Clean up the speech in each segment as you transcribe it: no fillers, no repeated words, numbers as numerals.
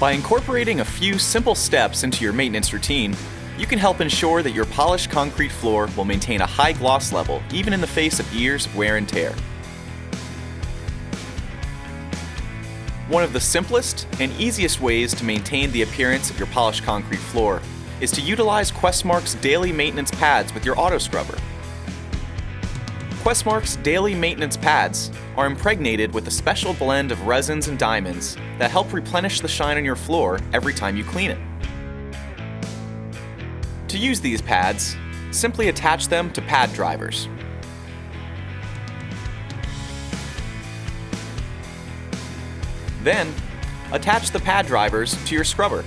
By incorporating a few simple steps into your maintenance routine, you can help ensure that your polished concrete floor will maintain a high gloss level even in the face of years of wear and tear. One of the simplest and easiest ways to maintain the appearance of your polished concrete floor is to utilize QuestMark's daily maintenance pads with your auto scrubber. QuestMark's daily maintenance pads are impregnated with a special blend of resins and diamonds that help replenish the shine on your floor every time you clean it. To use these pads, simply attach them to pad drivers. Then, attach the pad drivers to your scrubber.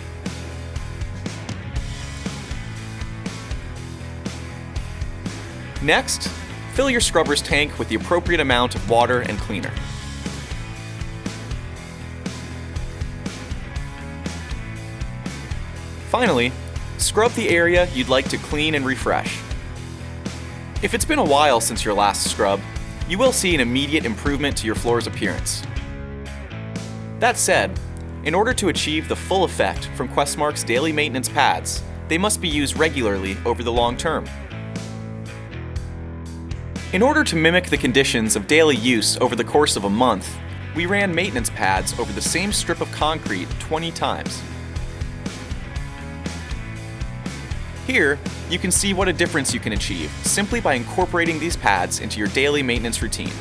Next, fill your scrubber's tank with the appropriate amount of water and cleaner. Finally, scrub the area you'd like to clean and refresh. If it's been a while since your last scrub, you will see an immediate improvement to your floor's appearance. That said, in order to achieve the full effect from QuestMark's daily maintenance pads, they must be used regularly over the long term. In order to mimic the conditions of daily use over the course of a month, we ran maintenance pads over the same strip of concrete 20 times. Here, you can see what a difference you can achieve simply by incorporating these pads into your daily maintenance routine.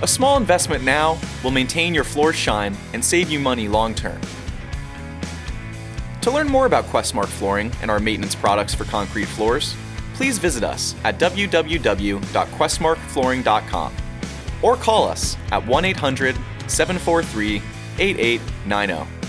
A small investment now will maintain your floor's shine and save you money long term. To learn more about QuestMark flooring and our maintenance products for concrete floors, please visit us at www.questmarkflooring.com or call us at 1-800-743-8890.